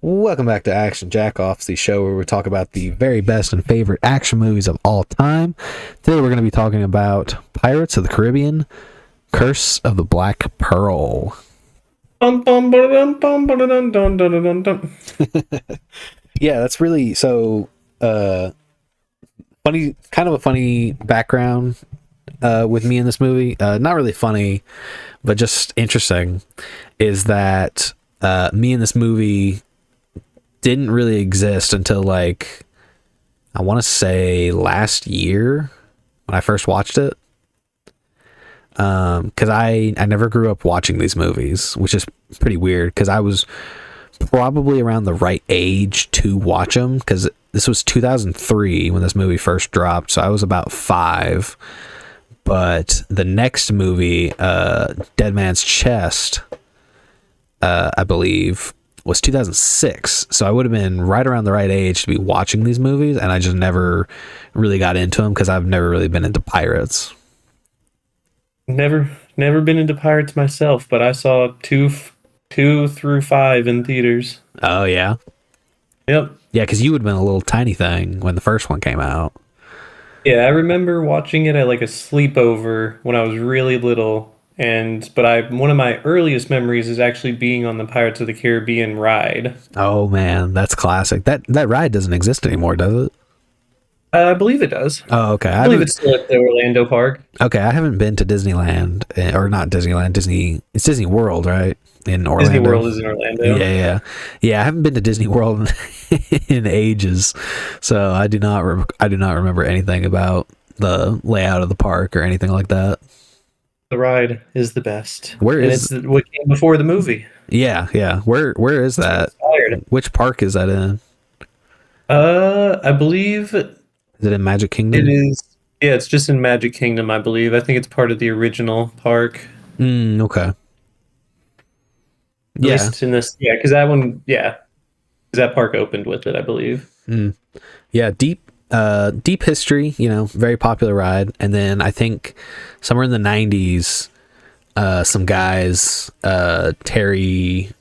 Welcome back to Action Jack-Offs, the show where we talk about the very best and favorite action movies of all time. Today we're going to be talking about Pirates of the Caribbean, Curse of the Black Pearl. Yeah, that's really funny, kind of a funny background with me in this movie. Not really funny, but just interesting, is that me in this movie didn't really exist until I want to say last year when I first watched it. Because I never grew up watching these movies, which is pretty weird because I was probably around the right age to watch them, because this was 2003 when this movie first dropped, so I was about 5. But the next movie, Dead Man's Chest, I believe, was 2006, so I would have been right around the right age to be watching these movies, and I just never really got into them because I've never really been into pirates. Never been into pirates myself, but I saw two through 5 in theaters. Oh yeah, Yep. yeah, because you would have been a little tiny thing when the first one came out. Yeah, I remember watching it at like a sleepover when I was really little, but one of my earliest memories is actually being on the Pirates of the Caribbean ride. Oh man, that's classic. That ride doesn't exist anymore, does it? I believe it does. Oh, okay. I believe it's still at the Orlando Park. Okay, I haven't been to Disneyland, or not Disneyland, Disney. It's Disney World, right? In Orlando. Disney World is in Orlando. Yeah. I haven't been to Disney World in ages, so I do not remember anything about the layout of the park or anything like that. The ride is the best. It's what came before the movie. Yeah. Where is that? Which park is that in? I believe. Is it in Magic Kingdom? It is. Yeah, it's just in Magic Kingdom, I believe. I think it's part of the original park. Okay. At Yeah. least in this, yeah, because that one, yeah, because that park opened with it, I believe. Yeah, deep history, very popular ride. And then I think somewhere in the 90s, some guys, Terry,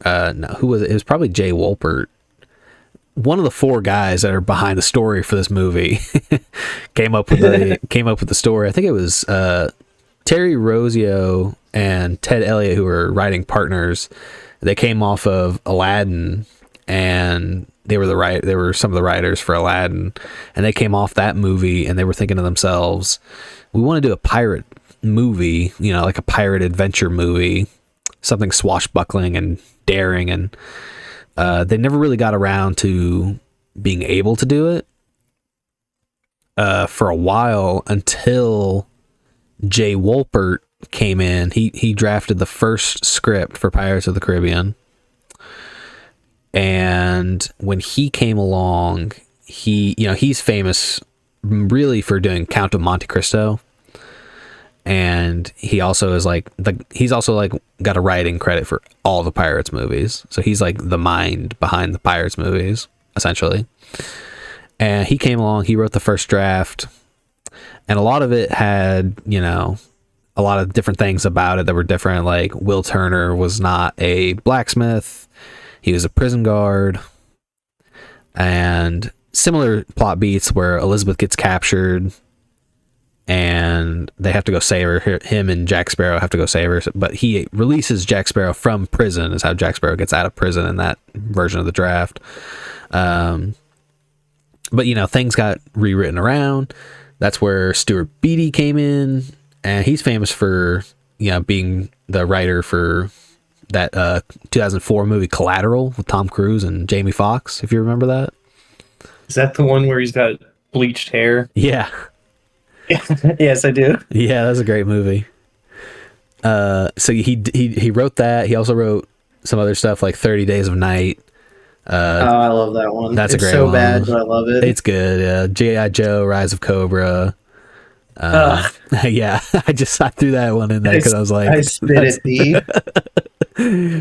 no, who was it? It was probably Jay Wolpert. One of the 4 guys that are behind the story for this movie came up with the story. I think it was Terry Rossio and Ted Elliott, who were writing partners. They came off of Aladdin, and they were some of the writers for Aladdin, and they came off that movie, and they were thinking to themselves, we want to do a pirate movie, like a pirate adventure movie, something swashbuckling and daring, and they never really got around to being able to do it for a while, until Jay Wolpert came in. He drafted the first script for Pirates of the Caribbean, and when he came along, he's famous really for doing Count of Monte Cristo, and he also is got a writing credit for all the Pirates movies, so he's like the mind behind the Pirates movies essentially. And he came along, he wrote the first draft, and a lot of it had a lot of different things about it that were different. Like, Will Turner was not a blacksmith, he was a prison guard, and similar plot beats where Elizabeth gets captured and they have to go save her. Him and Jack Sparrow have to go save her, but he releases Jack Sparrow from prison, is how Jack Sparrow gets out of prison in that version of the draft. But things got rewritten around. That's where Stuart Beattie came in, and he's famous for being the writer for that 2004 movie Collateral with Tom Cruise and Jamie Foxx, if you remember that. Is that the one where he's got bleached hair? Yeah. Yes, I do. Yeah, that's a great movie. So he wrote that. He also wrote some other stuff like 30 Days of Night. I love that one. That's it's a great so one. bad, but I love it. It's good. G.I. Joe, Rise of Cobra. Yeah, I threw that one in there because I was like, I spit it deep.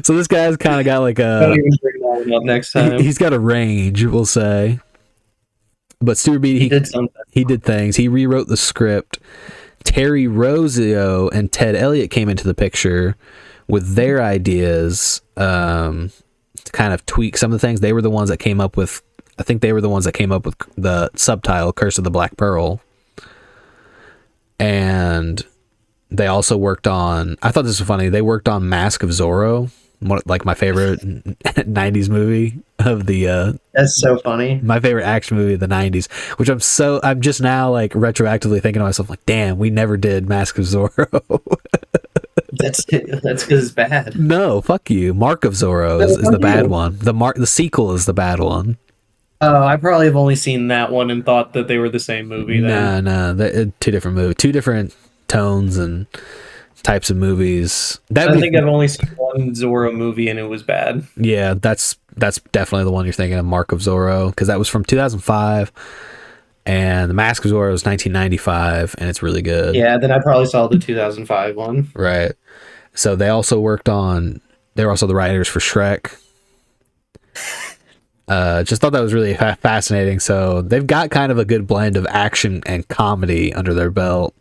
So this guy's kind of got like Don't even bring that one up next time. He's got a range, we'll say. But Stuart Beattie, he did something. He did things. He rewrote the script. Terry Rossio and Ted Elliott came into the picture with their ideas. to kind of tweak some of the things. They were the ones that came up with, I think they were the ones that came up with the subtitle Curse of the Black Pearl. And they also worked on, I thought this was funny, they worked on Mask of Zorro, like my favorite 90s movie of the That's so funny. my favorite action movie of the 90s, which I'm just now like retroactively thinking to myself like, damn, we never did Mask of Zorro. That's because it's bad. No, fuck you. Mark of Zorro is the bad one. The sequel is the bad one. Oh, I probably have only seen that one and thought that they were the same movie then. No, two different movies, two different tones and types of movies. I think I've only seen one Zorro movie and it was bad. Yeah, that's definitely the one you're thinking of, Mark of Zorro, because that was from 2005, and The Mask of Zorro was 1995, and it's really good. Yeah, then I probably saw the 2005 one. Right. So they were also the writers for Shrek. Just thought that was really fascinating. So they've got kind of a good blend of action and comedy under their belt.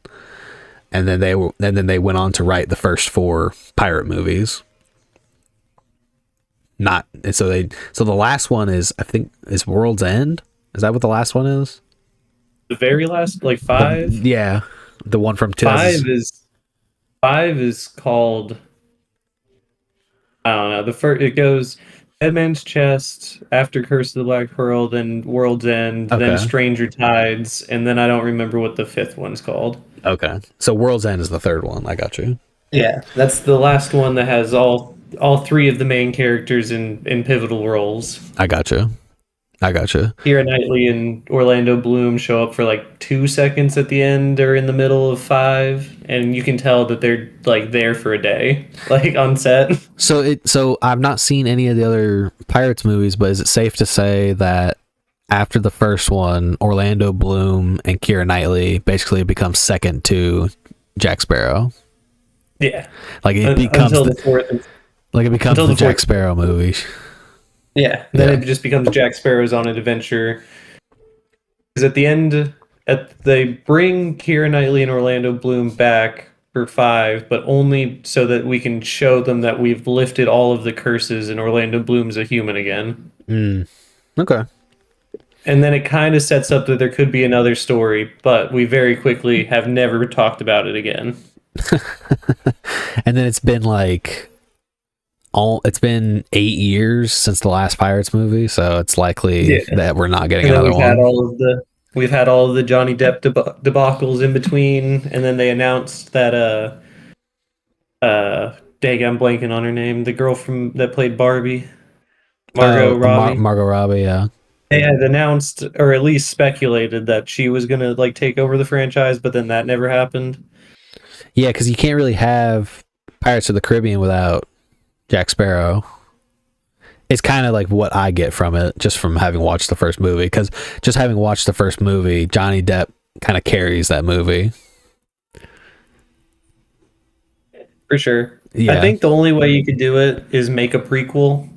And then they went on to write the first 4 pirate movies. So the last one is, I think, is World's End. Is that what the last one is? The very last, like 5? Yeah, the one from 2000. 5 is called, I don't know. The first, it goes Dead Man's Chest, after Curse of the Black Pearl, then World's End, then Stranger Tides, and then I don't remember what the 5th one's called. Okay, so World's End is the 3rd one. I got you. Yeah, that's the last one that has all 3 of the main characters in pivotal roles. I got you. Keira Knightley and Orlando Bloom show up for like 2 seconds at the end or in the middle of 5, and you can tell that they're like there for a day, like on set. So I've not seen any of the other Pirates movies, but is it safe to say that after the first one, Orlando Bloom and Keira Knightley basically become second to Jack Sparrow? Yeah, like it becomes until the 4th. Like it becomes the Jack Sparrow movie. Yeah, then it just becomes Jack Sparrow's on an adventure. Because at the end, they bring Keira Knightley and Orlando Bloom back for 5, but only so that we can show them that we've lifted all of the curses and Orlando Bloom's a human again. Okay. And then it kind of sets up that there could be another story, but we very quickly have never talked about it again. And then it's been like... it's been 8 years since the last Pirates movie, so it's likely that we're not getting another one. We've had all of the Johnny Depp debacles in between, and then they announced that dang, I'm blanking on her name, the girl that played Barbie, Margot Robbie. Margot Robbie, yeah. They had announced, or at least speculated, that she was gonna like take over the franchise, but then that never happened. Yeah, because you can't really have Pirates of the Caribbean without Jack Sparrow. It's kind of like what I get from it, just from having watched the first movie, because just having watched the first movie, Johnny Depp kind of carries that movie. For sure. Yeah. I think the only way you could do it is make a prequel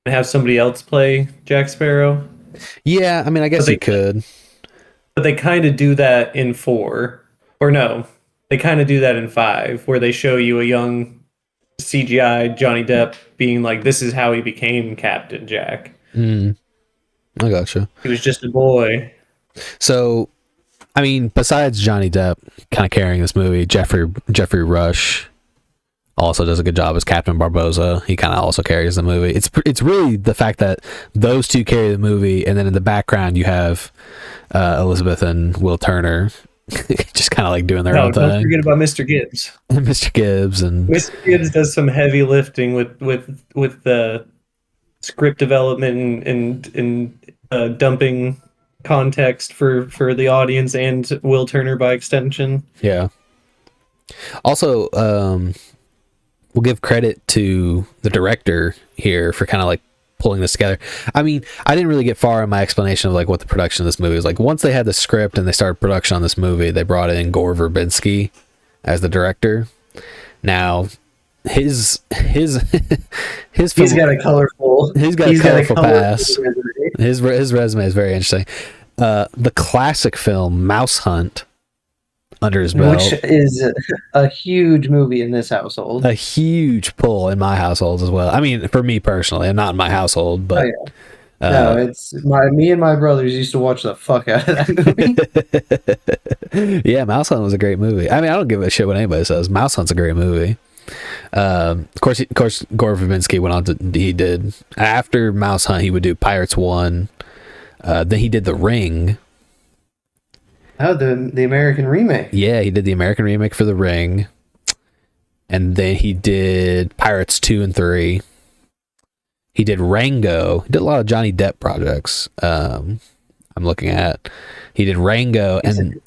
and have somebody else play Jack Sparrow. Yeah, I mean, I guess you could. But they kind of do that in 4. Or no, they kind of do that in 5, where they show you a young CGI Johnny Depp being like, this is how he became Captain Jack. I gotcha. He was just a boy. So, I mean, besides Johnny Depp kind of carrying this movie, Jeffrey Rush also does a good job as Captain Barbossa. He kind of also carries the movie. It's really the fact that those two carry the movie, and then in the background you have Elizabeth and Will Turner just kind of like doing their own thing. Don't forget about Mr. Gibbs. Mr. Gibbs does some heavy lifting with the script development and dumping context for the audience and Will Turner by extension. Yeah. Also, we'll give credit to the director here for kind of like pulling this together. I mean, I didn't really get far in my explanation of like what the production of this movie was like. Once they had the script and they started production on this movie, they brought in Gore Verbinski as the director. Now, he's got a colorful past. His resume is very interesting. The classic film Mouse Hunt under his belt. Which is a huge movie in this household. A huge pull in my household as well. I mean, for me personally, and not in my household, but... Oh, yeah. No, it's me and my brothers used to watch the fuck out of that movie. Yeah, Mouse Hunt was a great movie. I mean, I don't give a shit what anybody says. Mouse Hunt's a great movie. Of course, Gore Verbinski went on to... He did... After Mouse Hunt, he would do Pirates 1. Then he did The Ring. Oh, the American remake. Yeah, he did the American remake for The Ring. And then he did Pirates 2 and 3. He did Rango. He did a lot of Johnny Depp projects. I'm looking at. He did Rango and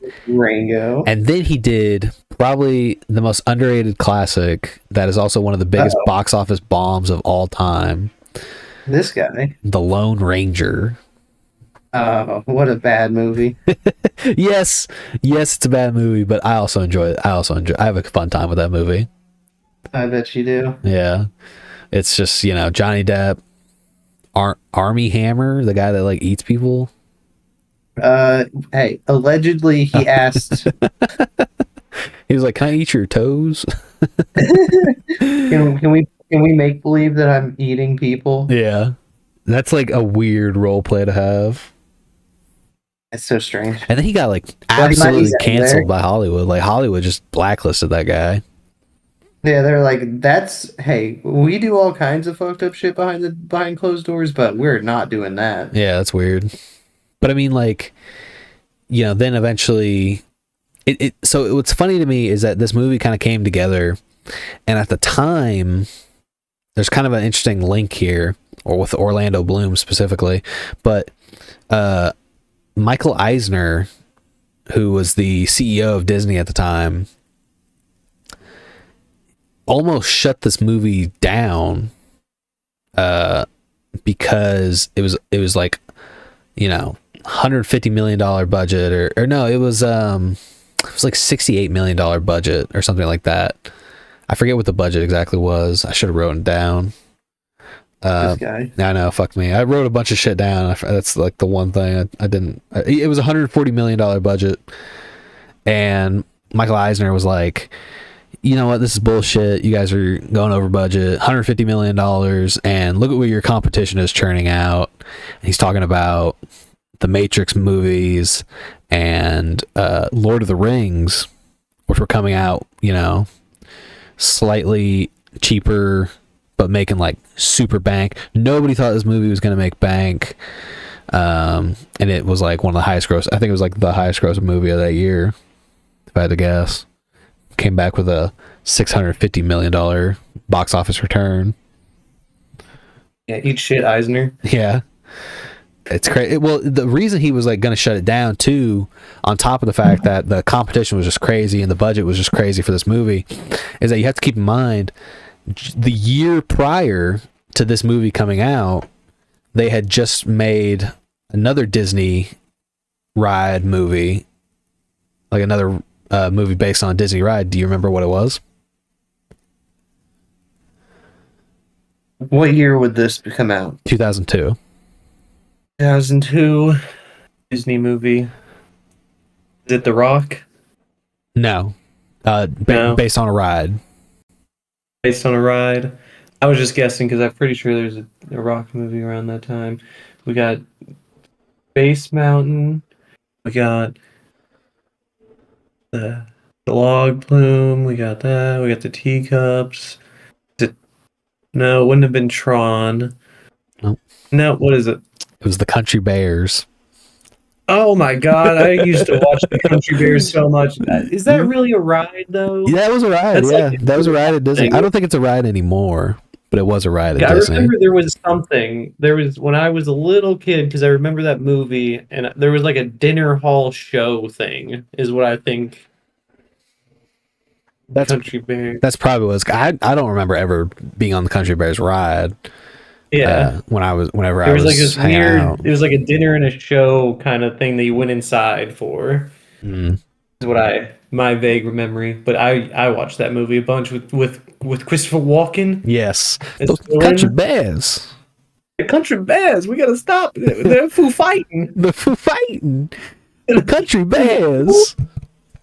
then he did probably the most underrated classic that is also one of the biggest box office bombs of all time. This guy. The Lone Ranger. Oh, what a bad movie. Yes, it's a bad movie, but I also enjoy it. I have a fun time with that movie. I bet you do. Yeah. It's just, Johnny Depp, Army Hammer, the guy that like eats people. Hey, allegedly he asked. He was like, "Can I eat your toes?" Can we make believe that I'm eating people? Yeah, that's like a weird role play to have. It's so strange. And then he got like absolutely canceled by Hollywood. Like Hollywood just blacklisted that guy. Yeah, they're like, hey, we do all kinds of fucked up shit behind closed doors, but we're not doing that. Yeah, that's weird. But I mean, like, then eventually so what's funny to me is that this movie kind of came together, and at the time there's kind of an interesting link here, or with Orlando Bloom specifically, but Michael Eisner, who was the CEO of Disney at the time, almost shut this movie down because it was like $150 million budget or no, it was like $68 million budget or something like that. I forget what the budget exactly was. I should have written it down. This guy. I know, fuck me. I wrote a bunch of shit down. That's like the one thing I didn't. It was $140 million budget, and Michael Eisner was like, "You know what? This is bullshit. You guys are going over budget. $150 million, and look at what your competition is churning out." And he's talking about the Matrix movies and Lord of the Rings, which were coming out, slightly cheaper, but making like super bank. Nobody thought this movie was going to make bank. And it was like one of the highest gross. I think it was like the highest gross movie of that year, if I had to guess. Came back with a $650 million box office return. Yeah, eat shit, Eisner. Yeah. It's crazy. Well, the reason he was like going to shut it down too, on top of the fact that the competition was just crazy and the budget was just crazy for this movie, is that you have to keep in mind the year prior to this movie coming out, they had just made another Disney ride movie, like another movie based on a Disney ride. Do you remember what it was? What year would this come out? 2002. 2002 Disney movie. Is it The Rock? No. No. Based on a ride. Based on a ride. I was just guessing because I'm pretty sure there's a Rock movie around that time. We got Space Mountain. We got the log plume. We got that. We got the teacups. No, it wouldn't have been Tron. Nope. No, what is it? It was the Country Bears. Oh my god, I used to watch the Country Bears so much. Is that really a ride though? Yeah, it was a ride. That's yeah, like, that was a ride at Disney. I don't think it's a ride anymore, but it was a ride at Disney. I remember there was something. There was when I was a little kid, because I remember that movie, and there was like a dinner hall show thing, is what I think. That's Country Bears. That's probably what it was. I don't remember ever being on the Country Bears ride. Yeah, whenever I was like this hanging weird. out. It was like a dinner and a show kind of thing that you went inside for. Mm. Is what my vague memory. But I watched that movie a bunch with Christopher Walken. Yes, Those Country Bears. The Country Bears. We gotta stop. They're foo fighting. The foo fighting. The Country Bears.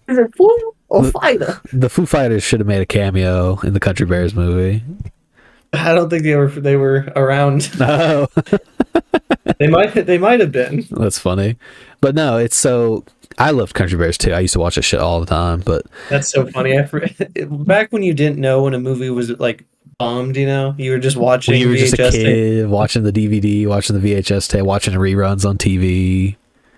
Is it foil or fighter? The Foo Fighters should have made a cameo in the Country Bears movie. I don't think they were around. No. They might have been. That's funny. But no, it's so I loved Country Bears too. I used to watch that shit all the time, but That's so funny. Back when you didn't know when a movie was like bombed, you were just watching when you were just a VHS kid watching the DVD, watching the VHS tape, watching reruns on TV.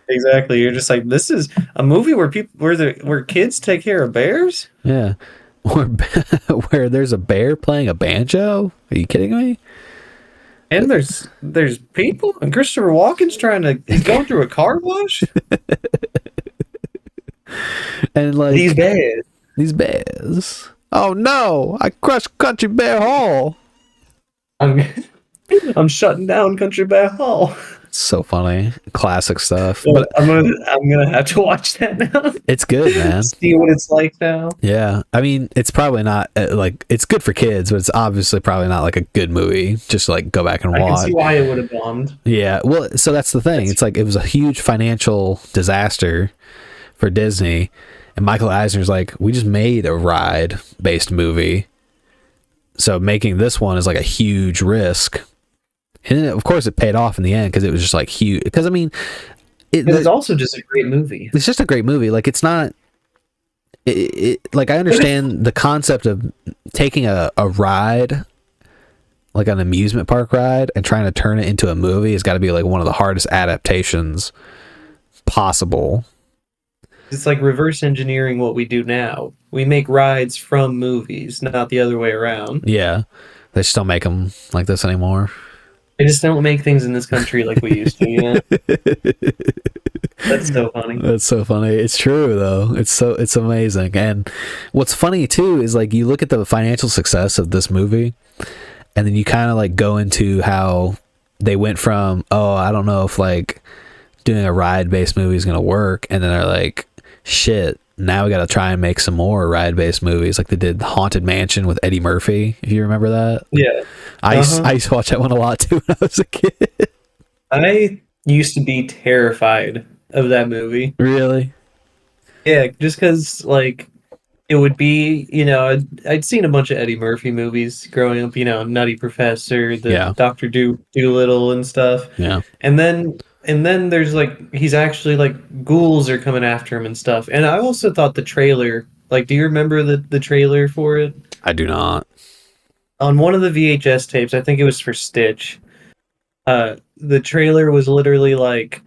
Exactly. You're just like, this is a movie where where kids take care of bears? Yeah. Where there's a bear playing a banjo? Are you kidding me? And there's people, and Christopher Walken's he's going through a car wash. And like these bears. Oh no! I crushed Country Bear Hall. I'm shutting down Country Bear Hall. So funny, classic stuff. So but I'm gonna have to watch that now. It's good, man. See what it's like now. Yeah, I mean, it's probably not like it's good for kids, but it's obviously probably not like a good movie. Just like go back and watch. I can see why it would have bombed. Yeah, well, so that's the thing. It's like it was a huge financial disaster for Disney, and Michael Eisner's like, we just made a ride-based movie, so making this one is like a huge risk. And then, of course, it paid off in the end because it was just like huge. Because I mean, it's also just a great movie. It's just a great movie. Like it's not. Like I understand the concept of taking a ride, like an amusement park ride, and trying to turn it into a movie has got to be like one of the hardest adaptations possible. It's like reverse engineering what we do now. We make rides from movies, not the other way around. Yeah, they just don't make them like this anymore. They just don't make things in this country like we used to, That's so funny. That's so funny. It's true though. It's amazing. And what's funny too is like you look at the financial success of this movie, and then you kind of like go into how they went from, oh, I don't know if like doing a ride-based movie is gonna work, and then they're like, shit, now we got to try and make some more ride-based movies, like they did Haunted Mansion with Eddie Murphy, if you remember that. Yeah. I used to watch that one a lot too when I was a kid. I used to be terrified of that movie. Really? Yeah, just because like it would be, I'd seen a bunch of Eddie Murphy movies growing up, Nutty Professor, the Dr. Dolittle and stuff. Yeah. And then there's like he's actually like ghouls are coming after him and stuff. And I also thought the trailer, like, do you remember the trailer for it? I do not. On one of the VHS tapes, I think it was for Stitch, the trailer was literally like,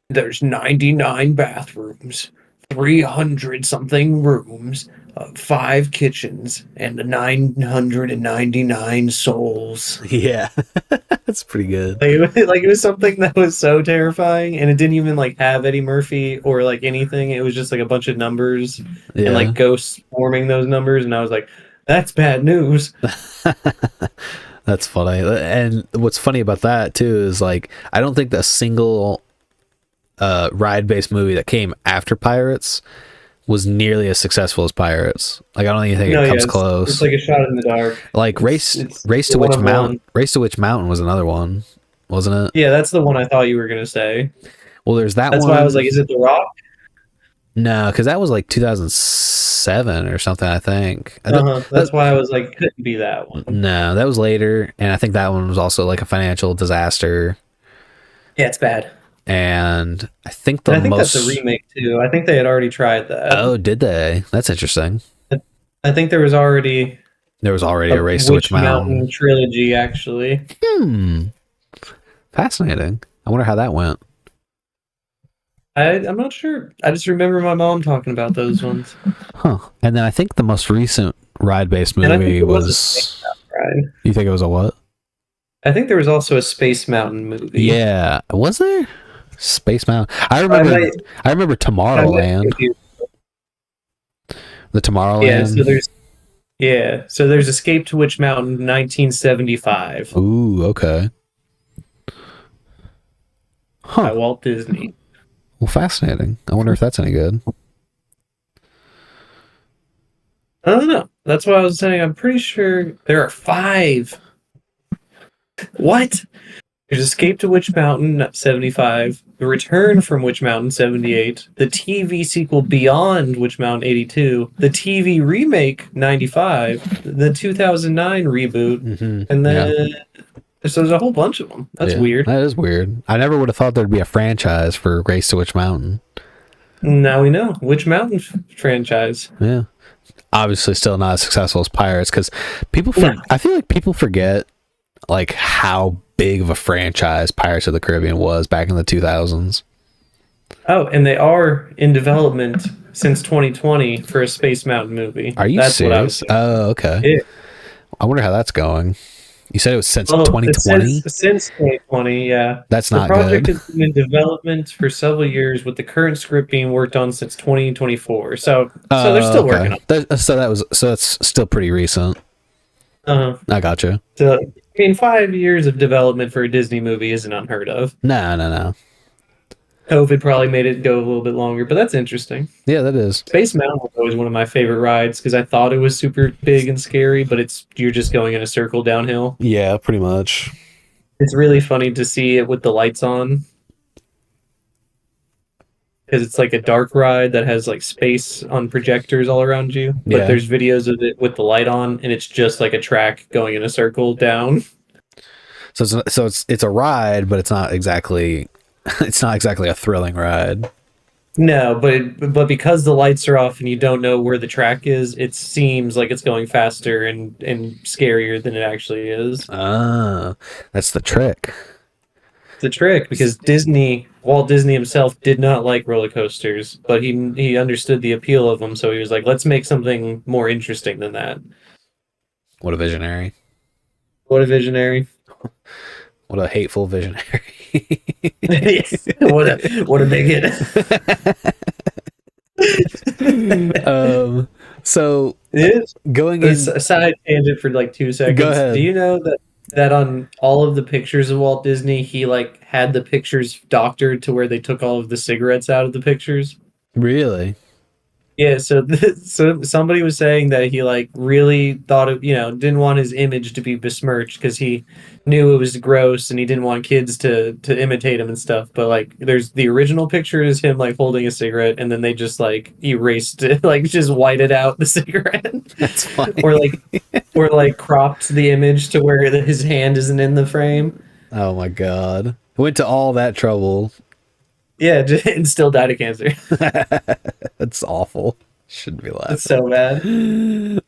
there's 99 bathrooms, 300 something rooms, 5 kitchens, and 999 souls. Yeah. That's pretty good. Like it was something that was so terrifying, and it didn't even like have Eddie Murphy or like anything. It was just like a bunch of numbers and like ghosts forming those numbers, and I was like, that's bad news. That's funny. And what's funny about that too is like I don't think the single ride-based movie that came after Pirates was nearly as successful as Pirates. Like I don't even think it comes close. It's like a shot in the dark. Like Race to Witch Mountain. Race to Witch Mountain was another one, wasn't it? Yeah, that's the one I thought you were gonna say. Well, there's that that's one. That's why I was like, is it The Rock? No, because that was like 2007 or something, I think. That's why I was like, couldn't be that one. No, that was later, and I think that one was also like a financial disaster. Yeah, it's bad. And I think that's a remake too. I think they had already tried that. Oh, did they? That's interesting. I think there was already a Race to Witch Mountain trilogy, actually. Fascinating. I wonder how that went. I'm not sure. I just remember my mom talking about those ones. Huh. And then I think the most recent ride-based movie was Ride. You think it was a what? I think there was also a Space Mountain movie. Yeah. Was there? Space Mountain. I remember Tomorrowland. The Tomorrowland. So there's Escape to Witch Mountain 1975. Ooh, okay. Huh. By Walt Disney. Well, fascinating. I wonder if that's any good. I don't know. That's why I was saying I'm pretty sure there are 5. What? There's Escape to Witch Mountain 75, The Return from Witch Mountain 78, the TV sequel Beyond Witch Mountain 82, the TV remake 95, the 2009 reboot, and then so there's a whole bunch of them. That's weird. That is weird. I never would have thought there'd be a franchise for Race to Witch Mountain. Now we know. Witch Mountain franchise. Yeah. Obviously still not as successful as Pirates, because I feel like people forget like how big of a franchise Pirates of the Caribbean was back in the 2000s. Oh, and they are in development since 2020 for a Space Mountain movie. Are you serious? Oh, okay. Yeah. I wonder how that's going. You said it was since 2020? Since 2020, yeah. That's not good. The project has been in development for several years, with the current script being worked on since 2024. So they're still working on it. So that's still pretty recent. I gotcha. So, 5 years of development for a Disney movie isn't unheard of. No. COVID probably made it go a little bit longer, but that's interesting. Yeah, that is. Space Mountain was always one of my favorite rides because I thought it was super big and scary, but you're just going in a circle downhill. Yeah, pretty much. It's really funny to see it with the lights on, because it's like a dark ride that has like space on projectors all around you, but there's videos of it with the light on, and it's just like a track going in a circle down. So it's a ride, but it's not exactly a thrilling ride. No, but because the lights are off and you don't know where the track is, it seems like it's going faster and scarier than it actually is. Ah, that's the trick. It's a trick, because Walt Disney himself did not like roller coasters, but he understood the appeal of them, so he was like, let's make something more interesting than that. What a visionary. What a visionary. What a hateful visionary. What a bigot. So going in a side tangent for like 2 seconds. Go ahead. Do you know that on all of the pictures of Walt Disney, he like had the pictures doctored to where they took all of the cigarettes out of the pictures? Really? Yeah, so somebody was saying that he like really thought of, didn't want his image to be besmirched because he knew it was gross and he didn't want kids to imitate him and stuff. But like, there's the original picture is him like holding a cigarette, and then they just like erased it, like just whited out the cigarette. That's funny. or like cropped the image to where his hand isn't in the frame. Oh my god! Went to all that trouble. Yeah, and still died of cancer. That's awful. Shouldn't be laughing. It's so bad.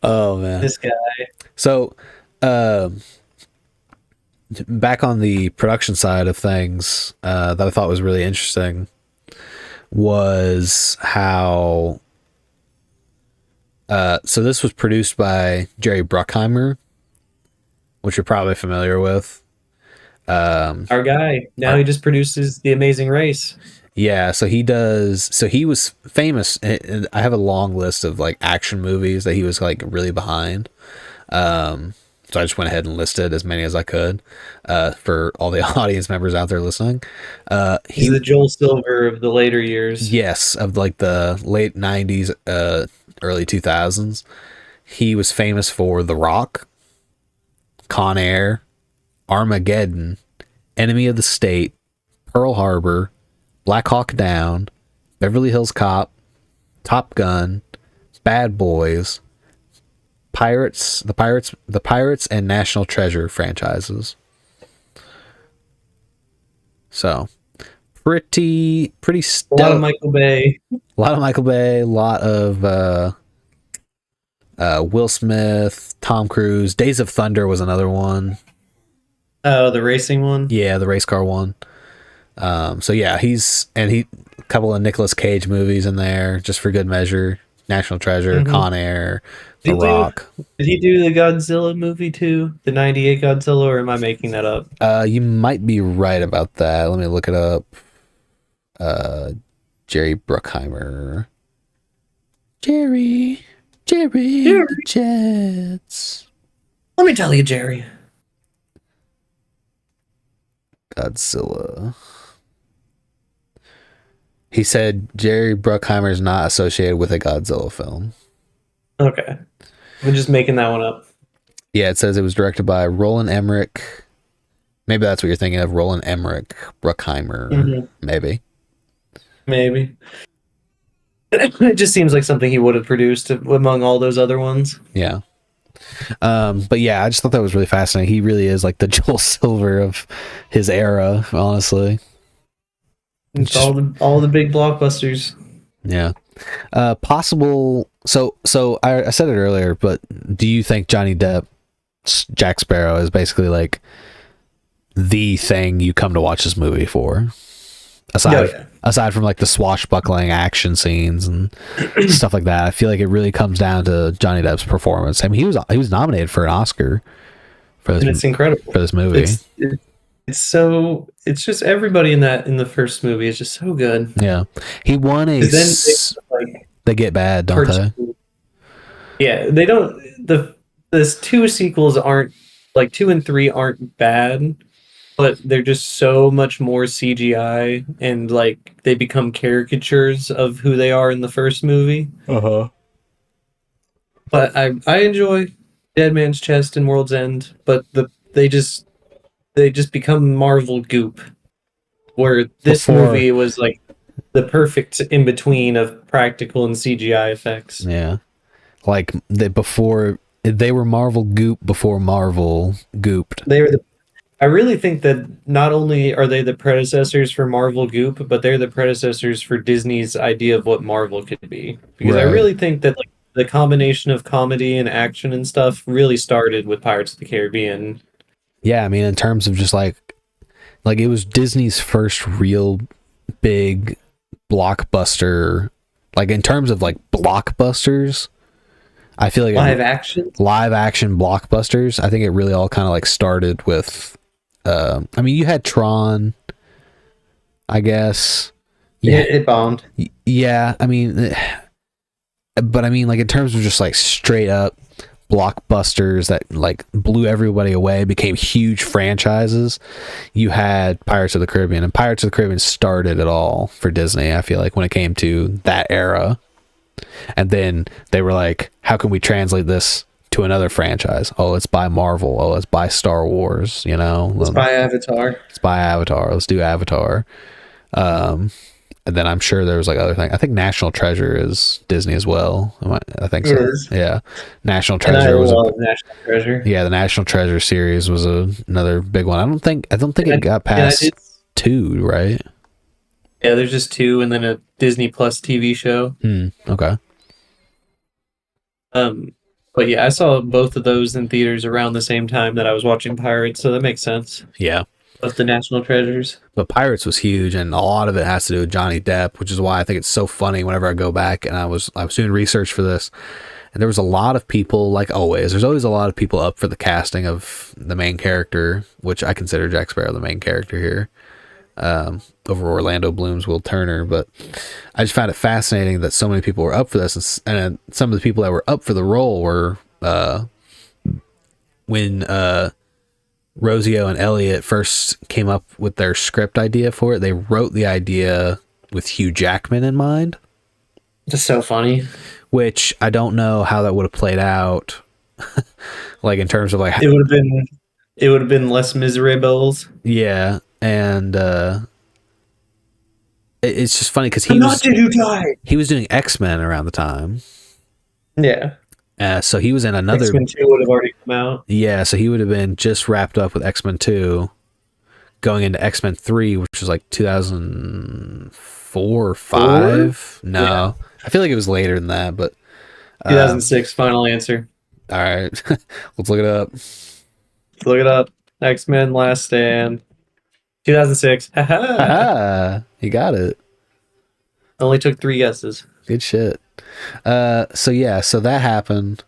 Oh man, this guy. So, back on the production side of things, that I thought was really interesting was how. So this was produced by Jerry Bruckheimer, which you're probably familiar with. Our guy. Now he just produces The Amazing Race. Yeah, so he does. So he was famous. I have a long list of like action movies that he was like really behind. So I just went ahead and listed as many as I could for all the audience members out there listening. He's the Joel Silver of the later years. Yes, of like the late 90s, early 2000s. He was famous for The Rock, Con Air, Armageddon, Enemy of the State, Pearl Harbor, Black Hawk Down, Beverly Hills Cop, Top Gun, Bad Boys, the Pirates and National Treasure franchises. So, pretty A lot of Michael Bay. A lot of Will Smith, Tom Cruise. Days of Thunder was another one. Oh, the racing one? Yeah, the race car one. So yeah, a couple of Nicolas Cage movies in there just for good measure. National Treasure, Con Air, The Rock. Did he do the Godzilla movie too? The 98 Godzilla, or am I making that up? You might be right about that. Let me look it up. Jerry Bruckheimer. Jerry the Jets. Let me tell you, Jerry. Godzilla. He said Jerry Bruckheimer is not associated with a Godzilla film. Okay. I'm just making that one up. Yeah, it says it was directed by Roland Emmerich, Maybe that's what you're thinking of, Roland Emmerich, Bruckheimer, maybe. Maybe. It just seems like something he would have produced among all those other ones. Yeah. But yeah, I just thought that was really fascinating. He really is like the Joel Silver of his era, honestly. It's all the big blockbusters. Yeah. Possible. So I said it earlier, but do you think Johnny Depp's Jack Sparrow is basically like the thing you come to watch this movie for? Aside from like the swashbuckling action scenes and stuff like that, I feel like it really comes down to Johnny Depp's performance. I mean, he was nominated for an Oscar for this, and it's incredible for this movie. It's just everybody in the first movie is just so good. Yeah, he won a. They get bad, don't they? Yeah, they don't. The two sequels aren't like 2 and 3 aren't bad, but they're just so much more CGI, and like they become caricatures of who they are in the first movie. But I enjoy Dead Man's Chest and World's End, but they just become Marvel goop. Where this movie was like the perfect in between of practical and CGI effects. Yeah, like they were Marvel goop before Marvel gooped. I really think that not only are they the predecessors for Marvel Goop, but they're the predecessors for Disney's idea of what Marvel could be. Because I really think that like the combination of comedy and action and stuff really started with Pirates of the Caribbean. Yeah, I mean, in terms of just like it was Disney's first real big blockbuster. Like in terms of like blockbusters, I feel like live action blockbusters. I think it really all kind of like started with. I mean, you had Tron, I guess. Yeah, it bombed. Yeah, I mean, but I mean, like in terms of just like straight up blockbusters that like blew everybody away, became huge franchises. You had Pirates of the Caribbean, and Pirates of the Caribbean started it all for Disney. I feel like when it came to that era, and then they were like, "How can we translate this to another franchise? Oh, let's buy Marvel. Oh, let's buy Star Wars. You know, let's buy Avatar. Let's do Avatar." And then I'm sure there was like other things. I think National Treasure is Disney as well. I think so. Yeah, National Treasure was National Treasure. Yeah, the National Treasure series was another big one. I don't think it got past 2, right? Yeah, there's just 2, and then a Disney Plus TV show. Okay. But yeah, I saw both of those in theaters around the same time that I was watching Pirates, so that makes sense. Yeah. Of the National Treasures. But Pirates was huge, and a lot of it has to do with Johnny Depp, which is why I think it's so funny whenever I go back and I was doing research for this, and there was a lot of people, like always, there's always a lot of people up for the casting of the main character, which I consider Jack Sparrow the main character here, over Orlando Bloom's Will Turner. But I just found it fascinating that so many people were up for this, and some of the people that were up for the role were when Rosio and Elliot first came up with their script idea for it, they wrote the idea with Hugh Jackman in mind. Just so funny. Which I don't know how that would have played out. Like in terms of like it would have been less miserables. Yeah, and it's just funny because he was doing X-Men around the time. Yeah. So he was in another. X-Men 2 would have already come out. Yeah, so he would have been just wrapped up with X-Men 2, going into X-Men 3, which was like 2004 or 5. No, yeah. I feel like it was later than that, but 2006. Final answer. All right, let's look it up. Look it up. X-Men: Last Stand. 2006. You got it. Only took 3 guesses. Good shit. So that happened.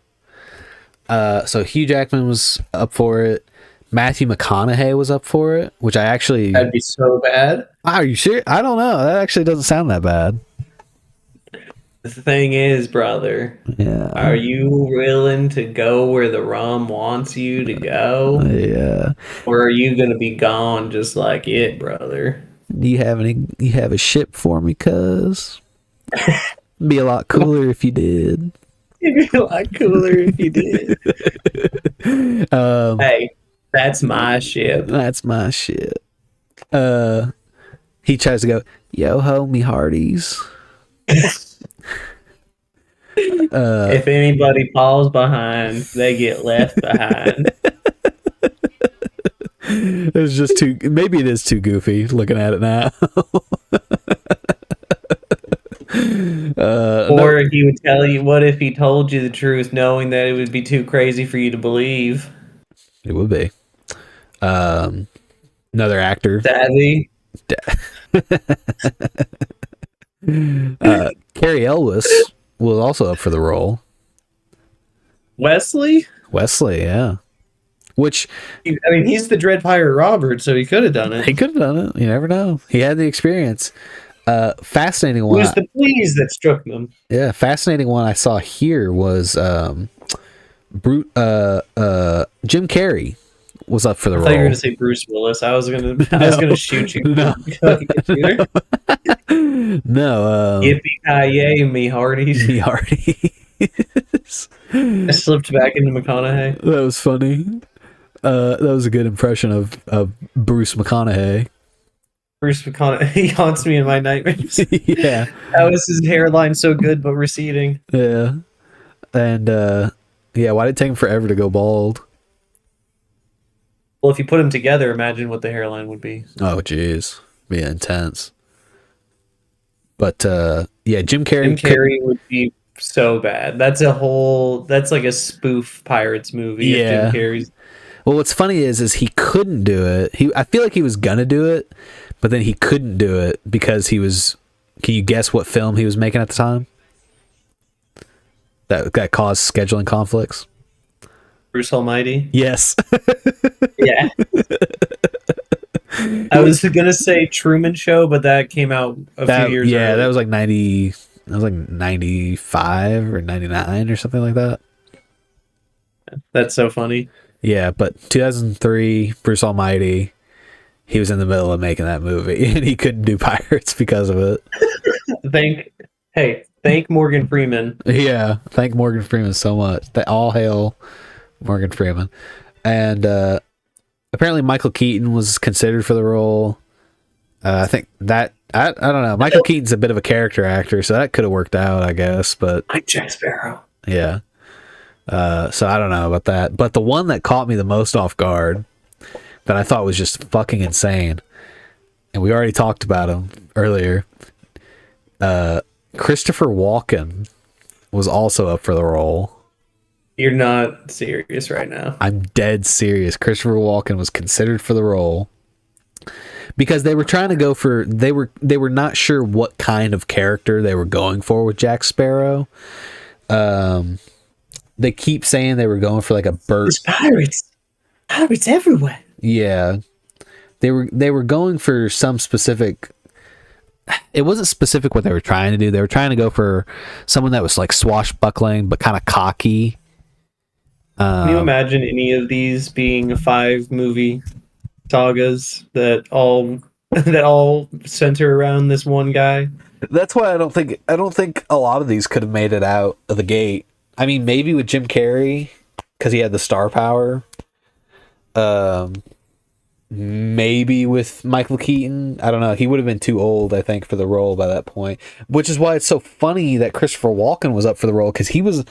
So Hugh Jackman was up for it. Matthew McConaughey was up for it, which that'd be so bad. Are you sure? I don't know. That actually doesn't sound that bad. The thing is, brother, are you willing to go where the rum wants you to go? Yeah. Or are you gonna be gone just like it, brother? You have a ship for me, cuz? Be a lot cooler if you did. It'd be a lot cooler if you did. Hey, That's my ship. That's my shit. He tries to go, yo ho, me hearties. If anybody falls behind, they get left behind. It was just too, maybe it is too goofy looking at it now. Or he would tell you, what if he told you the truth, knowing that it would be too crazy for you to believe? It would be. Another actor. Savvy. Cary Elwes was also up for the role. Wesley? Wesley, yeah. Which, I mean, he's the Dread Pirate Robert, so he could have done it. he could have done it. You never know. He had the experience. Fascinating one. It was the pleas that struck them. Yeah, fascinating one I saw here was Jim Carrey was up for the I role. thought you were gonna say Bruce Willis. I was gonna shoot you. No. No. Yippee-ki-yay, me hearties. Me hearties. I slipped back into McConaughey. That was funny. That was a good impression of Bruce McConaughey. Bruce McConaughey, he haunts me in my nightmares. Yeah. How is his hairline so good but receding? Yeah. And yeah, why did it take him forever to go bald? Well, if you put them together, imagine what the hairline would be. Oh, jeez. Be intense. But yeah, Jim Carrey. Jim Carrey would be so bad. That's like a spoof Pirates movie. Yeah. If Jim Carrey's. Well, what's funny is he couldn't do it. I feel like he was gonna do it, but then he couldn't do it because he was. Can you guess what film he was making at the time? That caused scheduling conflicts. Bruce Almighty. Yes. Yeah. I was gonna say Truman Show, but that came out a few years. Yeah, early. that was like 90. That was like 95 or 99 or something like that. That's so funny. Yeah, but 2003, Bruce Almighty, he was in the middle of making that movie, and he couldn't do Pirates because of it. Thank Morgan Freeman. Yeah, thank Morgan Freeman so much. All hail Morgan Freeman. And apparently Michael Keaton was considered for the role. I think that I don't know. Michael Keaton's a bit of a character actor, so that could have worked out, I guess. But Like Jack Sparrow. Yeah. So I don't know about that. But the one that caught me the most off guard, that I thought was just fucking insane, and we already talked about him earlier. Christopher Walken was also up for the role. You're not serious right now. I'm dead serious. Christopher Walken was considered for the role because they were trying to go for they were not sure what kind of character they were going for with Jack Sparrow. They keep saying they were going for like a Burt. There's pirates everywhere. Yeah, they were going for some specific. It wasn't specific what they were trying to do. They were trying to go for someone that was like swashbuckling but kind of cocky. Can you imagine any of these being 5 movie sagas that all center around this one guy? That's why I don't think a lot of these could have made it out of the gate. I mean, maybe with Jim Carrey because he had the star power. Maybe with Michael Keaton, I don't know. He would have been too old, I think, for the role by that point. Which is why it's so funny that Christopher Walken was up for the role because he would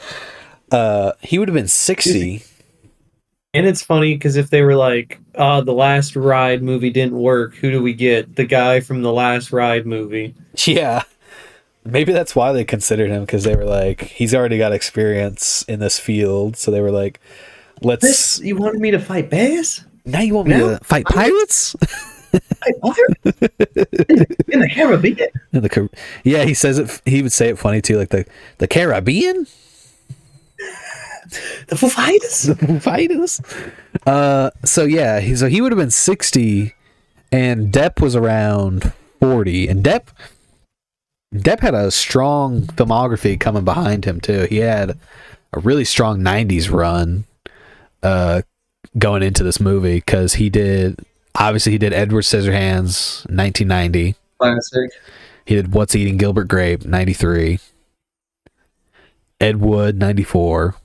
have been 60. And it's funny because if they were like, the Last Ride movie didn't work, who do we get? The guy from the Last Ride movie. Yeah. Maybe that's why they considered him because they were like, he's already got experience in this field. So they were like, You wanted me to fight bears? Now you want me to fight pirates? Fight pirates? In the Caribbean? Yeah, he says it. He would say it funny too, like the Caribbean? The Foo Fighters? The Foo Fighters? So yeah, he would have been 60 and Depp was around 40. And Depp had a strong filmography coming behind him too. He had a really strong 90s run going into this movie because he did Edward Scissorhands 1990. Classic. He did What's Eating Gilbert Grape 93. Ed Wood 94.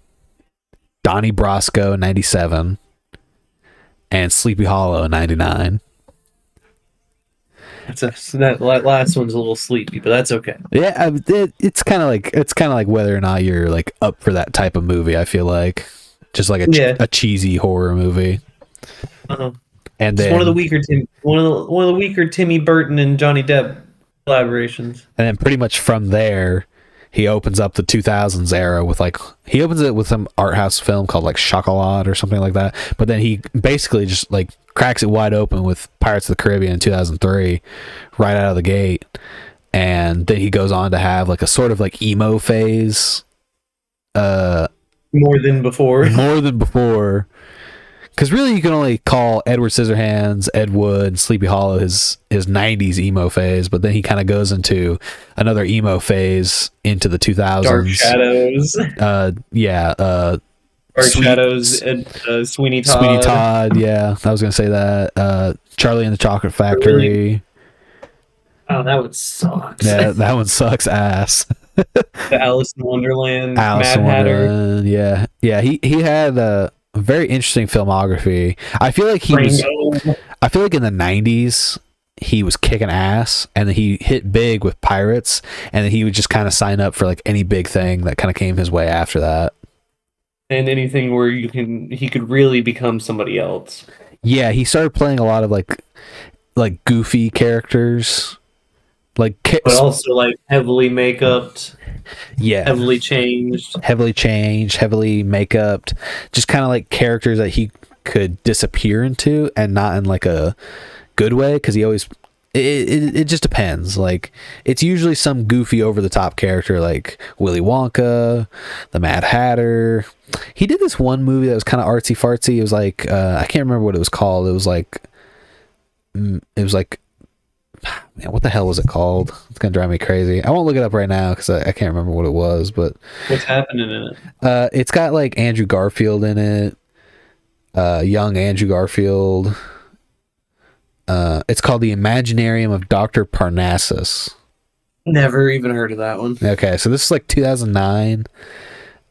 Donnie Brasco 97. and Sleepy Hollow in 99. That last one's a little sleepy, but that's okay. Yeah, it's kind of like whether or not you're like up for that type of movie. I feel like just like a cheesy horror movie. Uh-huh. And it's then one of the weaker Timmy Burton and Johnny Depp collaborations. And then pretty much from there, he opens up the 2000s era with he opens it with some art house film called like Chocolat or something like that. But then he basically just like cracks it wide open with Pirates of the Caribbean in 2003, right out of the gate. And then he goes on to have like a sort of like emo phase. More than before. Because really, you can only call Edward Scissorhands, Ed Wood, Sleepy Hollow his 90s emo phase, but then he kind of goes into another emo phase into the 2000s. Dark Shadows. Dark Shadows and Sweeney Todd. Sweeney Todd, yeah. I was going to say that. Charlie and the Chocolate Factory. Really? Oh, that one sucks. Yeah, that one sucks ass. The Alice in Wonderland, Mad Hatter. Yeah. Yeah, he had a very interesting filmography. I feel like I feel like in the 90s he was kicking ass, and then he hit big with Pirates, and then he would just kind of sign up for like any big thing that kind of came his way after that. And anything where he could really become somebody else. Yeah, he started playing a lot of like goofy characters. But also like heavily make-upped. Yeah. Heavily changed, heavily make-upped. Just kind of like characters that he could disappear into, and not in like a good way, because he always... It just depends. Like, it's usually some goofy over-the-top character like Willy Wonka, the Mad Hatter. He did this one movie that was kind of artsy-fartsy. It was like... I can't remember what it was called. It was like... Man, what the hell was it called? It's gonna drive me crazy. I won't look it up right now because I can't remember what it was. But what's happening in it? It's got like Andrew Garfield in it. Young Andrew Garfield. It's called The Imaginarium of Dr. Parnassus. Never even heard of that one. Okay, so this is like 2009.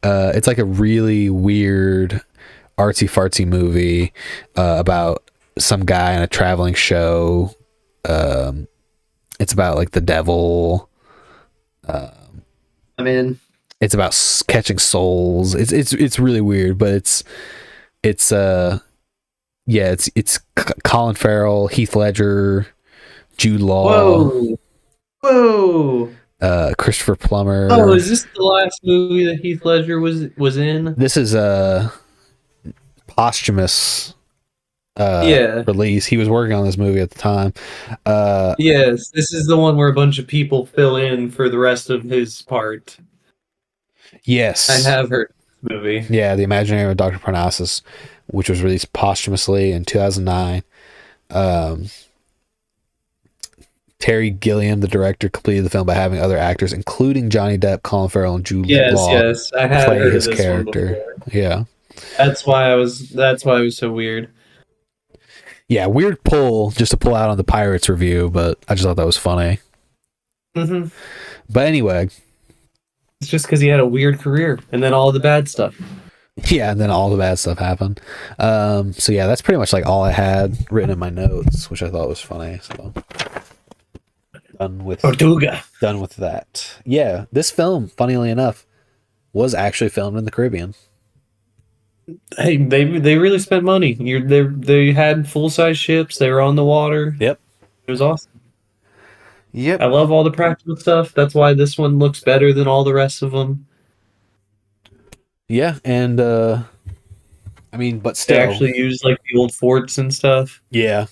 It's like a really weird artsy fartsy movie about some guy in a traveling show. It's about like the devil. It's about catching souls. It's really weird, but it's Colin Farrell, Heath Ledger, Jude Law. Whoa. Christopher Plummer. Oh, is this the last movie that Heath Ledger was in? This is a posthumous release. He was working on this movie at the time. Yes, this is the one where a bunch of people fill in for the rest of his part. Yes, I have heard this movie. Yeah, The Imaginarium of Dr. Parnassus, which was released posthumously in 2009. Terry Gilliam, the director, completed the film by having other actors, including Johnny Depp, Colin Farrell, and Jude Law, I have play heard his of this character. Yeah, that's why it was so weird. Yeah, weird pull just to pull out on the Pirates review, but I just thought that was funny. Mm-hmm. But anyway, it's just because he had a weird career, and then all the bad stuff. Yeah, and then all the bad stuff happened. So yeah, that's pretty much like all I had written in my notes, which I thought was funny. So done with that. Yeah, this film, funnily enough, was actually filmed in the Caribbean. Hey, they really spent money. They had full-size ships. They were on the water. Yep, it was awesome. Yep, I love all the practical stuff. That's why this one looks better than all the rest of them. Yeah, and I mean, but still, they actually used like the old forts and stuff. Yeah.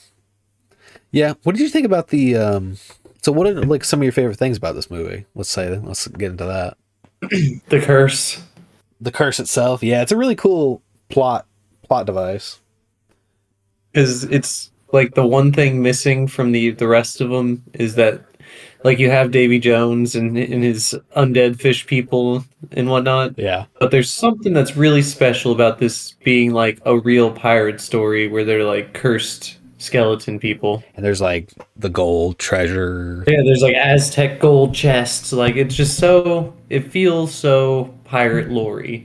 What did you think about the? So, what are like some of your favorite things about this movie? Let's get into that. The curse. The curse itself. Yeah, it's a really cool plot device. Because it's like the one thing missing from the rest of them is that, like, you have Davy Jones and his undead fish people and whatnot. Yeah. But there's something that's really special about this being like a real pirate story where they're like cursed skeleton people. And there's like the gold treasure. Yeah, there's like Aztec gold chests. Like, it's just it feels so pirate lore-y.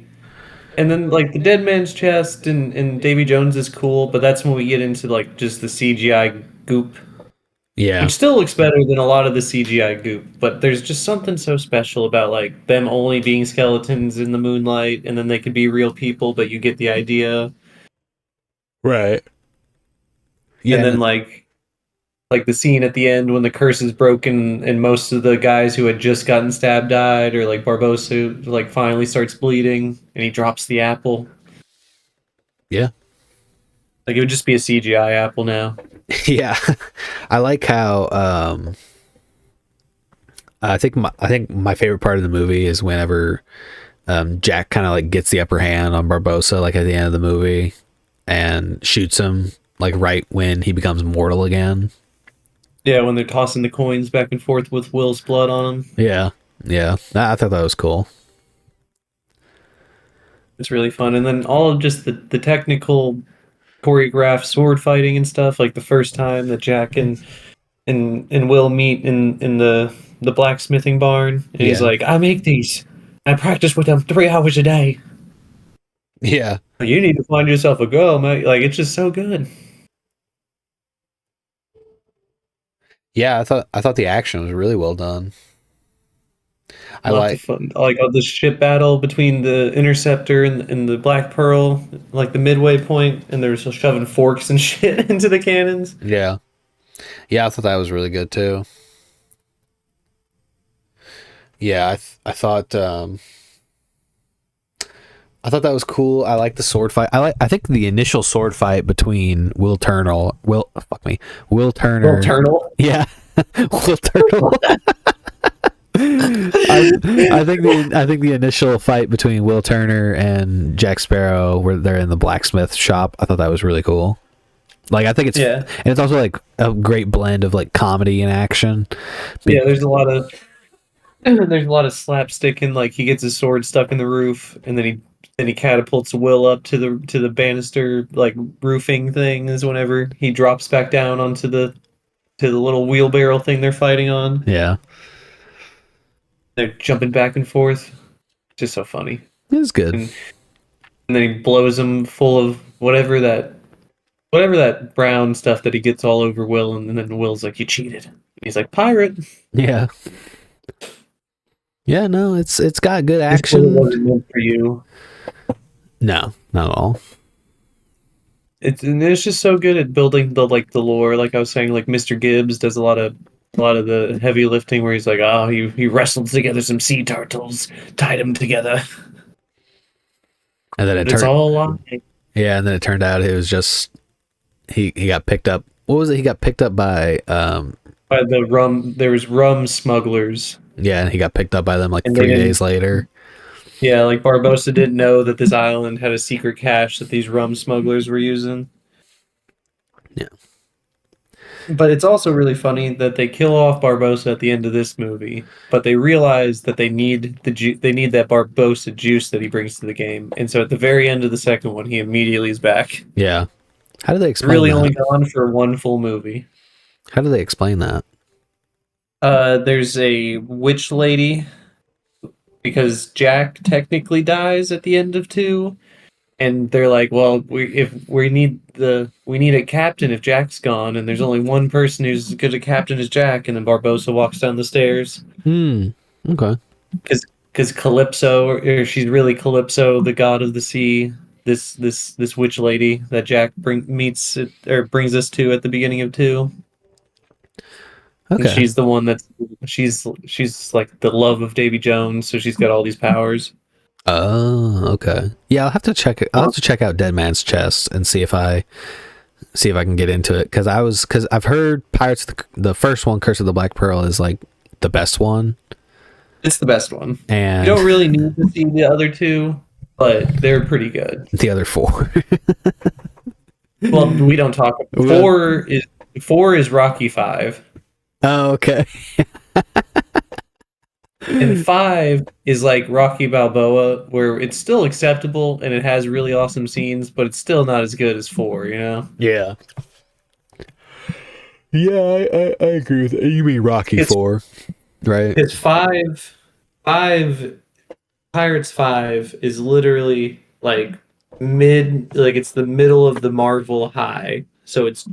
And then like the Dead Man's Chest and Davy Jones is cool, but that's when we get into like just the CGI goop. Yeah. Which still looks better than a lot of the CGI goop, but there's just something so special about like them only being skeletons in the moonlight, and then they could be real people, but you get the idea. Right. Yeah. And then like the scene at the end when the curse is broken and most of the guys who had just gotten stabbed died, or like Barbosa like finally starts bleeding and he drops the apple. Yeah. Like it would just be a CGI apple now. Yeah. I like how I think my favorite part of the movie is whenever Jack kind of like gets the upper hand on Barbosa, like at the end of the movie, and shoots him like right when he becomes mortal again. Yeah, when they're tossing the coins back and forth with Will's blood on them. Yeah. I thought that was cool. It's really fun. And then all of just the technical choreographed sword fighting and stuff, like the first time that Jack and Will meet in the blacksmithing barn, and he's like, I make these. I practice with them 3 hours a day. Yeah. You need to find yourself a girl, mate. Like it's just so good. Yeah, I thought the action was really well done. I Lots like of fun. Like the ship battle between the Interceptor and the Black Pearl, like the midway point, and they're still shoving forks and shit into the cannons. Yeah. Yeah, I thought that was really good too. Yeah, I thought that was cool. I like the sword fight. I think the initial sword fight between Will Turner. Will Turner. Yeah. Will Turner. I think the initial fight between Will Turner and Jack Sparrow, where they're in the blacksmith shop, I thought that was really cool. Like I think it's and it's also like a great blend of like comedy and action. Yeah, there's a lot of slapstick, and like he gets his sword stuck in the roof, and then he catapults Will up to the banister like roofing thing. Is whenever he drops back down onto the little wheelbarrow thing they're fighting on. Yeah, they're jumping back and forth. Just so funny. It was good. And then he blows him full of whatever that brown stuff that he gets all over Will, and then Will's like, "You cheated." And he's like, "Pirate." Yeah. Yeah, no, it's got good action. Wasn't meant for you. No, not at all. It's just so good at building the lore. Like I was saying, like Mr. Gibbs does a lot of the heavy lifting, where he's like, "Oh, he wrestled together some sea turtles, tied them together," and then it's all lying. Yeah, and then it turned out it was just he got picked up. What was it? He got picked up by the rum. There was rum smugglers. Yeah, and he got picked up by them like 3 days later. Yeah, like Barbosa didn't know that this island had a secret cache that these rum smugglers were using. Yeah. But it's also really funny that they kill off Barbosa at the end of this movie, but they realize that they need that Barbosa juice that he brings to the game. And so at the very end of the second one, he immediately is back. Yeah. How do they explain really that? Only gone for one full movie. How do they explain that? There's a witch lady, because Jack technically dies at the end of 2, and they're like, well, we need a captain if Jack's gone, and there's only one person who's as good a captain as Jack, and then Barbosa walks down the stairs. Okay. Because Calypso, or she's really Calypso, the god of the sea. This witch lady that Jack brings us to at the beginning of 2. Okay. And she's the one she's like the love of Davy Jones, so she's got all these powers. Oh, okay. Yeah, I'll have to check it. I'll have to check out Dead Man's Chest and see if I can get into it, because I've heard Pirates the first one, Curse of the Black Pearl, is like the best one. It's the best one, and you don't really need to see the other 2, but they're pretty good. The other 4. Well, we don't talk. 4 is Rocky 5. Oh, okay. And 5 is like Rocky Balboa, where it's still acceptable and it has really awesome scenes, but it's still not as good as 4, you know? Yeah. Yeah, I agree with it. You mean Rocky 4, right? It's 5 Pirates 5 is literally like it's the middle of the Marvel High. So it's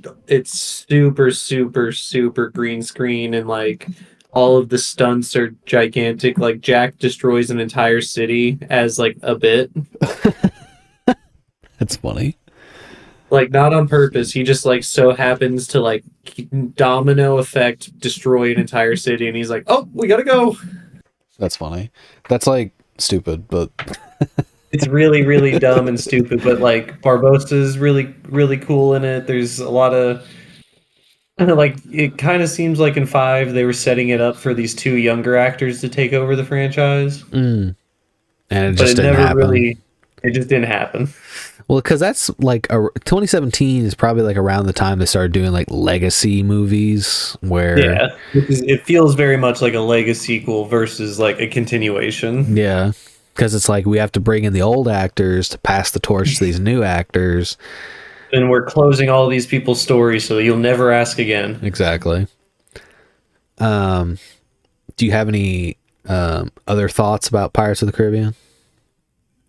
super super super green screen, and like all of the stunts are gigantic. Like Jack destroys an entire city as like a bit. That's funny. Like not on purpose. He just like so happens to like domino effect destroy an entire city, and he's like, "Oh, we gotta go." That's funny. That's like stupid, but It's really really dumb and stupid. But like Barbossa's really really cool in it. There's a lot of like it kind of seems like in 5 they were setting it up for these 2 younger actors to take over the franchise. and it But just it didn't never happen. really. It just didn't happen. Well, because that's like 2017 is probably like around the time they started doing like legacy movies where Yeah, it feels very much like a legacy sequel versus like a continuation. yeah, because it's like we have to bring in the old actors to pass the torch to these new actors. And we're closing all these people's stories, so you'll never ask again. Exactly. Do you have any other thoughts about Pirates of the Caribbean?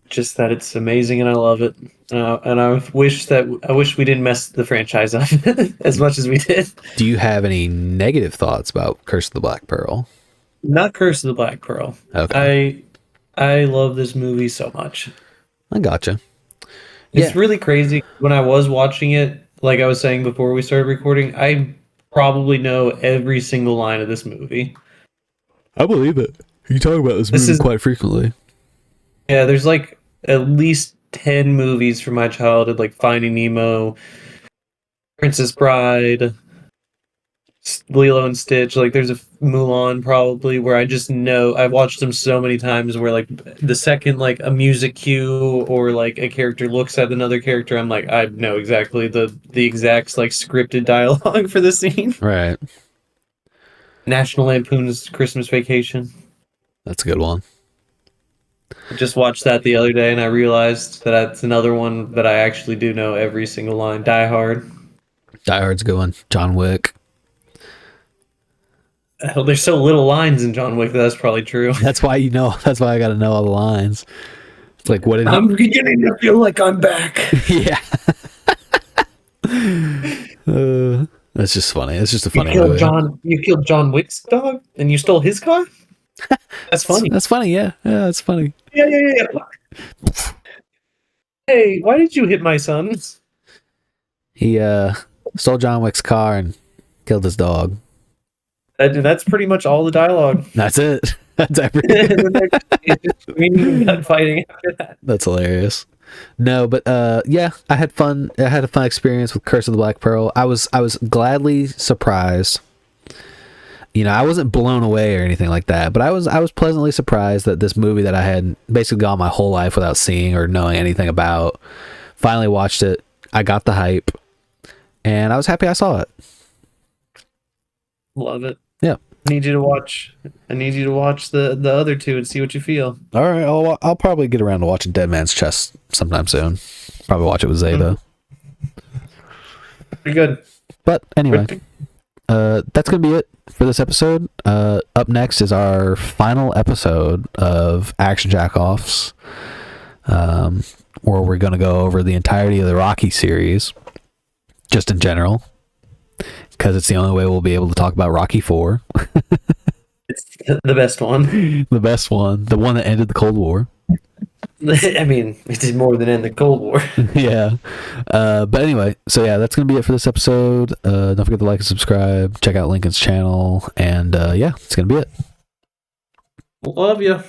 Just that it's amazing and I love it. And I wish we didn't mess the franchise up as much as we did. Do you have any negative thoughts about Curse of the Black Pearl? Not Curse of the Black Pearl. Okay. I love this movie so much. I gotcha. It's really crazy. When I was watching it, like I was saying before we started recording, I probably know every single line of this movie. I believe it. You talk about this movie quite frequently. Yeah, there's like at least 10 movies from my childhood, like Finding Nemo, Princess Bride, Lilo and Stitch. Like there's a Mulan probably where I just know I've watched them so many times where like the second like a music cue or like a character looks at another character, I'm like I know exactly the exact like scripted dialogue for the scene. Right. National Lampoon's Christmas Vacation. That's a good one. I just watched that the other day and I realized that that's another one that I actually do know every single line. Die Hard. Die Hard's a good one. John Wick. Hell, there's so little lines in John Wick that's probably true. That's why I got to know all the lines. It's like, what did I'm beginning to feel like I'm back. Yeah. That's just funny. It's just a funny movie. movie. You killed John Wick's dog and you stole his car? That's funny. That's funny, yeah. Yeah, that's funny. Yeah. Hey, why did you hit my son? He stole John Wick's car and killed his dog. That's pretty much all the dialogue. That's it. That's everything. Fighting after that. That's hilarious. No, but yeah, I had fun. I had a fun experience with Curse of the Black Pearl. I was gladly surprised. You know, I wasn't blown away or anything like that, but I was pleasantly surprised that this movie that I had basically gone my whole life without seeing or knowing anything about, finally watched it. I got the hype, and I was happy I saw it. Love it. Yeah. I need you to watch the other two and see what you feel. All right, I'll probably get around to watching Dead Man's Chest sometime soon. Probably watch it with Zay though. Pretty good. But anyway, that's gonna be it for this episode. Up next is our final episode of Action Jack-0ffs, where we're gonna go over the entirety of the Rocky series, just in general, because it's the only way we'll be able to talk about Rocky 4. It's the best one. The best one, the one that ended the Cold War. I mean, it did more than end the Cold War. Yeah. But anyway, so yeah, that's going to be it for this episode. Don't forget to like and subscribe. Check out Lincoln's channel. And yeah, it's going to be it. Love you.